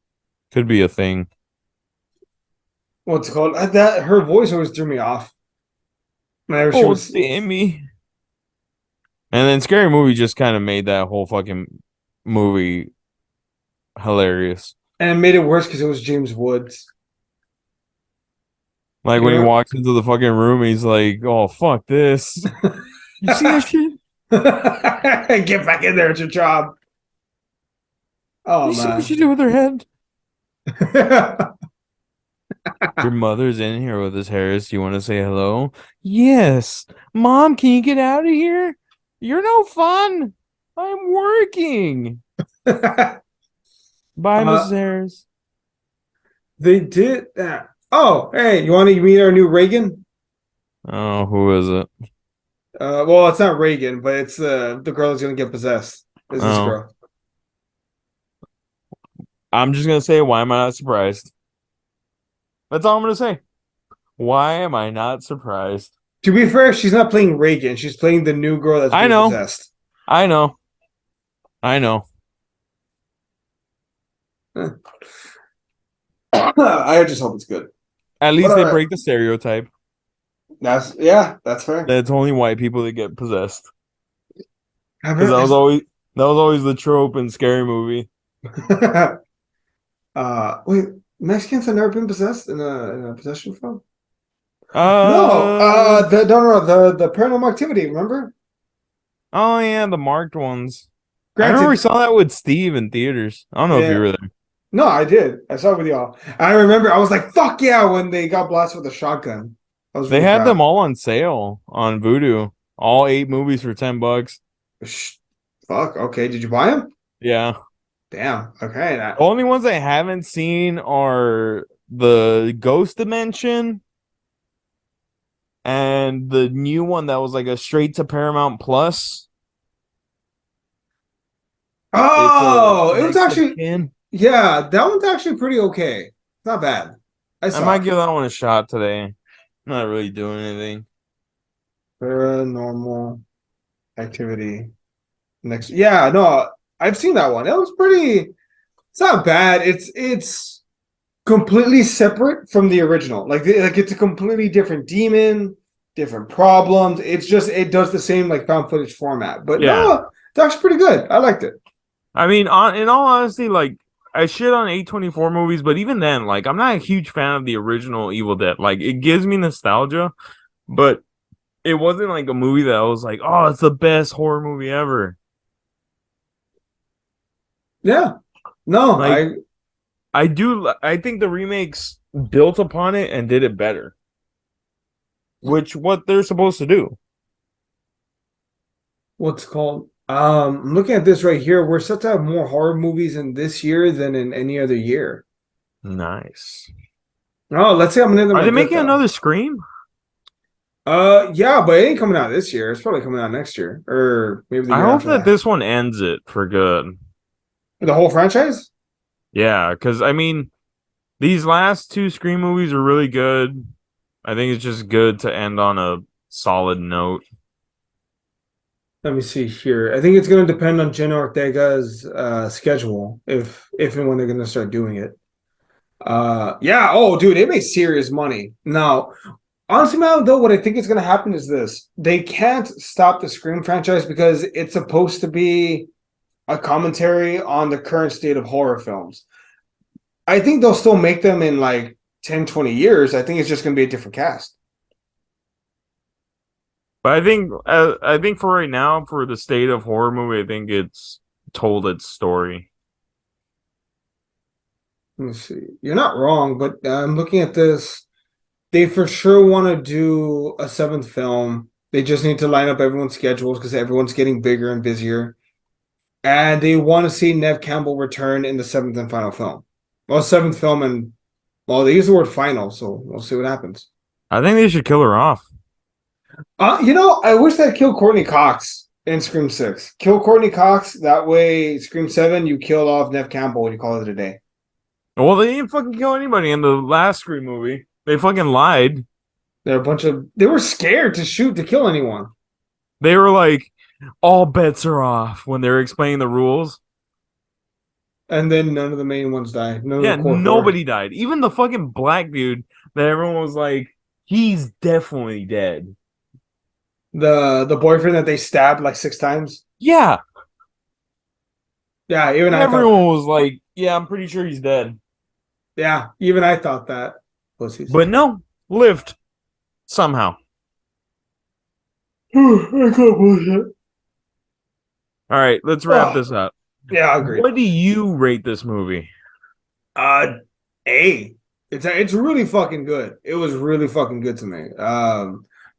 could be a thing. What's it called? That her voice always threw me off. Whenever she Oh, was, Demi. And then Scary Movie just kind of made that whole fucking movie hilarious. and it made it worse because it was James Woods. Like when he You walks into the fucking room, he's like, "Oh, fuck this." You see that shit? get back in there. It's your job. Oh You see what man. she did with her head? Your mother's in here with us, Harris. Do you want to say hello? Yes. Mom, can you get out of here? You're no fun. I'm working. Bye, Mrs. uh, Harris. they did that. Oh, hey, you want to meet our new Reagan? Oh, who is it? Well, it's not Reagan, but it's the girl that's gonna get possessed. Is this Oh, girl? I'm just gonna say, why am I not surprised? That's all I'm gonna say. Why am I not surprised? To be fair, she's not playing Reagan. She's playing the new girl that's I being know. possessed. I know. I know. I just hope it's good. At But least all they right, break the stereotype that's fair. that it's only white people that get possessed. Have Because you- is- that was always the trope in Scary Movie. wait, Mexicans have never been possessed in a possession film? No, Uh the no, no, the Paranormal Activity. Remember? oh yeah, the marked ones. I remember we Granted, saw that with Steve in theaters. I don't know if you yeah, were there. no, I did. I saw it with y'all. I remember. I was like, "Fuck yeah!" when they got blasted with a shotgun. I was They really had them proud. all on sale on Vudu. All 8 movies for $10. Sh- Fuck. Okay, did you buy them? Yeah. Damn. Okay. The only ones I haven't seen are the Ghost Dimension and the new one that was like a straight to Paramount Plus. It's a Oh, it was next of actually kin. yeah. That one's actually pretty okay. Not bad. I I saw might it. give that one a shot today. I'm not really doing anything. Paranormal Activity. Next. Yeah. No, I've seen that one. It was pretty. It's not bad. It's completely separate from the original. Like it's a completely different demon, different problems. It's just it does the same like found footage format. But Yeah. no, it's actually pretty good. I liked it. I mean, in all honesty, like I shit on A24 movies, but even then, like I'm not a huge fan of the original Evil Dead. Like it gives me nostalgia, but it wasn't like a movie that I was like, oh, it's the best horror movie ever. Yeah. No, Like I think the remakes built upon it and did it better, which what they're supposed to do. what's it called? I'm looking at this right here. We're set to have more horror movies in this year than in any other year. Nice. Oh, let's see how many of them Are are they good making though. another Scream? Yeah, but it ain't coming out this year. It's probably coming out next year, or maybe the I year hope after that that. this one ends it for good. The whole franchise? Yeah, because I mean, these last two Scream movies are really good. I think it's just good to end on a solid note. Let me see here. I think it's going to depend on Jenna Ortega's schedule, if and when they're going to start doing it. Yeah. Oh, dude, they made serious money. Now, honestly, man, though, what I think is going to happen is this: they can't stop the Scream franchise because it's supposed to be a commentary on the current state of horror films. I think they'll still make them in like 10, 20 years. I think it's just going to be a different cast. But I think for right now, for the state of horror movie, I think it's told its story. Let me see. You're not wrong, but I'm looking at this. They for sure want to do a seventh film. They just need to line up everyone's schedules because everyone's getting bigger and busier. And they want to see Nev Campbell return in the seventh and final film. Well, seventh film, and well, they use the word final, so we'll see what happens. I think they should kill her off. I wish they'd kill Courtney Cox in Scream 6. Kill Courtney Cox, that way Scream 7, you kill off Nev Campbell and you call it a day. Well, they didn't fucking kill anybody in the last Scream movie. They fucking lied. They were scared to shoot to kill anyone. They were like, all bets are off when they were explaining the rules. And then none of the main ones died. None Yeah, of the core nobody died. Even the fucking black dude that everyone was like, he's definitely dead. The boyfriend that they stabbed like 6 times. Yeah. Yeah, even Everyone was like, yeah, I'm pretty sure he's dead. Yeah, even I thought that. Pussies. But no, lived somehow. I can't believe it. All right, let's wrap this up. Yeah, I agree. What do you rate this movie? A. It's really fucking good. It was really fucking good to me.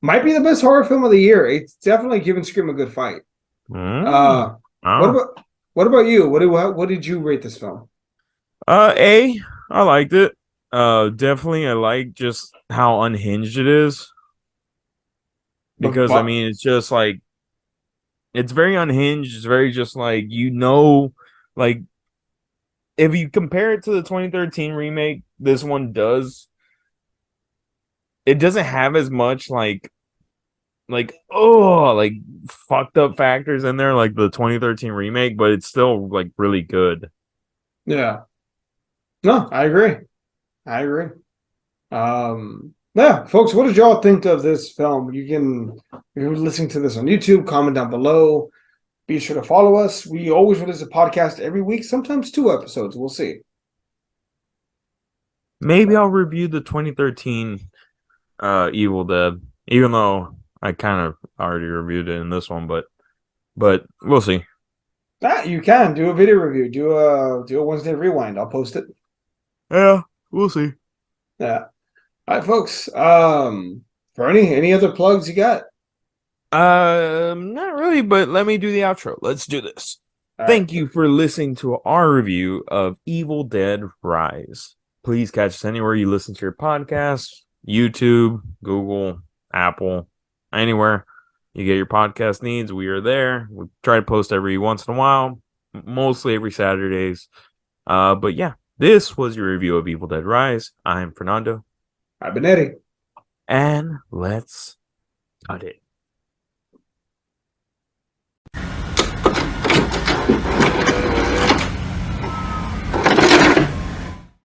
Might be the best horror film of the year. It's definitely giving Scream a good fight. Oh. What about you? What did you rate this film? A. I liked it. Definitely, I like just how unhinged it is. Because I mean, it's just like it's very unhinged. It's very just like like if you compare it to the 2013 remake, this one does. It doesn't have as much like fucked up factors in there like the 2013 remake, but it's still like really good. Yeah. No, I agree. Yeah, folks, what did y'all think of this film? If you're listening to this on YouTube, comment down below. Be sure to follow us. We always release a podcast every week, sometimes 2 episodes. We'll see. Maybe I'll review the 2013 Evil Dead, even though I kind of already reviewed it in this one, but we'll see. You can do a video review. Do a Wednesday rewind. I'll post it. Yeah, we'll see. Yeah. All right, folks. For any other plugs you got? Not really, but let me do the outro. Let's do this. Thank you for listening to our review of Evil Dead Rise. Please catch us anywhere you listen to your podcasts, YouTube, Google, Apple, anywhere you get your podcast needs. We are there. We try to post every once in a while, mostly every Saturdays. But yeah, this was your review of Evil Dead Rise. I'm Fernando. I've been Eddie. And let's cut it.